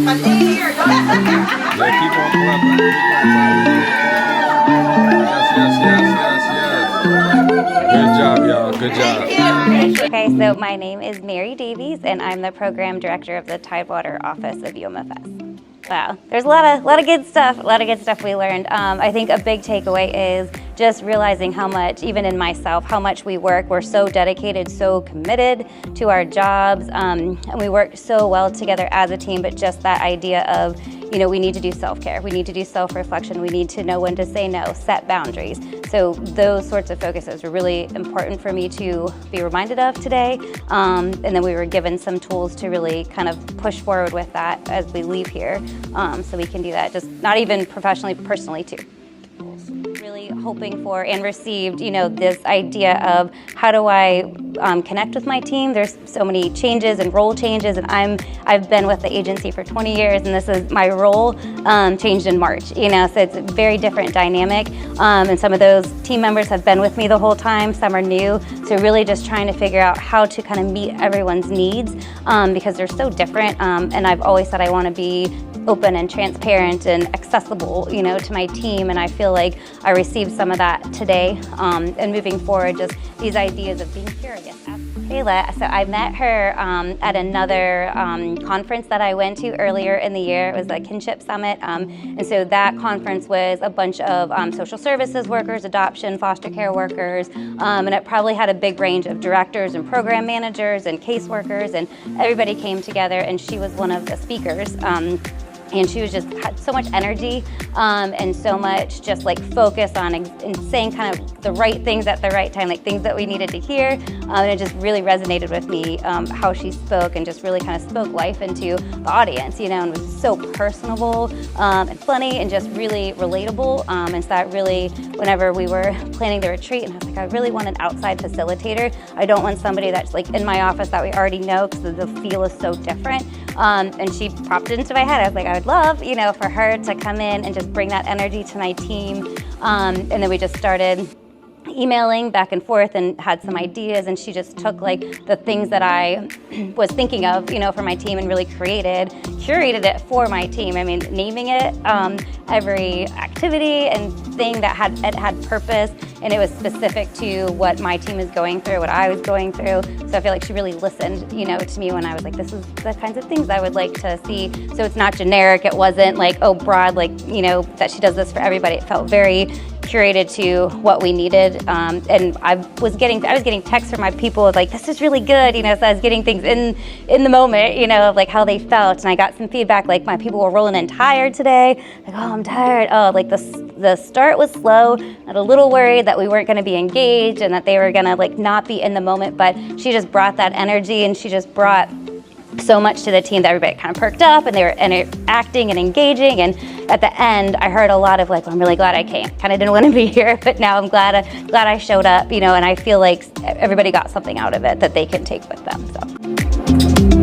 keep on clapping. Yes. Good job, y'all. Good job. Okay, so my name is Mary Davies, and I'm the program director of the Tidewater office of UMFS. Wow, there's a lot of good stuff we learned. I think a big takeaway is just realizing how much, even in myself, how much we work. We're so dedicated, so committed to our jobs, and we work so well together as a team, but just that idea of, we need to do self-care, we need to do self-reflection, we need to know when to say no, set boundaries. So those sorts of focuses were really important for me to be reminded of today, and then we were given some tools to really kind of push forward with that as we leave here, so we can do that, just not even professionally, personally too. Really hoping for and received, this idea of how do I connect with my team. There's so many changes and role changes, and I've been with the agency for 20 years, and this is my role changed in March. So it's a very different dynamic, and some of those team members have been with me the whole time. Some are new, so really just trying to figure out how to kind of meet everyone's needs because they're so different. And I've always said I want to be open and transparent and accessible, to my team, and I feel like I received some of that today. And moving forward, just these ideas of being curious. Jacquella, so I met her at another conference that I went to earlier in the year. It was the Kinship Summit, and so that conference was a bunch of social services workers, adoption, foster care workers, and it probably had a big range of directors and program managers and caseworkers, and everybody came together, and she was one of the speakers. And she was just had so much energy and so much just like focus on and saying kind of the right things at the right time, like things that we needed to hear. And it just really resonated with me how she spoke and just really kind of spoke life into the audience, and was so personable and funny and just really relatable. And so that really, whenever we were planning the retreat, and I was like, I really want an outside facilitator. I don't want somebody that's like in my office that we already know because the feel is so different. And she popped into my head. I was like, I would love, for her to come in and just bring that energy to my team. And then we just started emailing back and forth and had some ideas, and she just took like the things that I was thinking of, for my team and really curated it for my team. I mean, naming it, every activity and thing that had purpose, and it was specific to what my team is going through, what I was going through. So I feel like she really listened, to me when I was like, this is the kinds of things I would like to see. So it's not generic. It wasn't like, oh, broad, like, that she does this for everybody. It felt very curated to what we needed, and I was getting texts from my people of like, this is really good, so I was getting things in the moment, of like how they felt, and I got some feedback like my people were rolling in tired today, like, oh, I'm tired, oh, like the start was slow, and a little worried that we weren't going to be engaged and that they were going to like not be in the moment, but she just brought that energy, and she just brought so much to the team that everybody kind of perked up and they were acting and engaging. And at the end, I heard a lot of like, well, I'm really glad I came. Kind of didn't want to be here, but now I'm glad I showed up, and I feel like everybody got something out of it that they can take with them. So.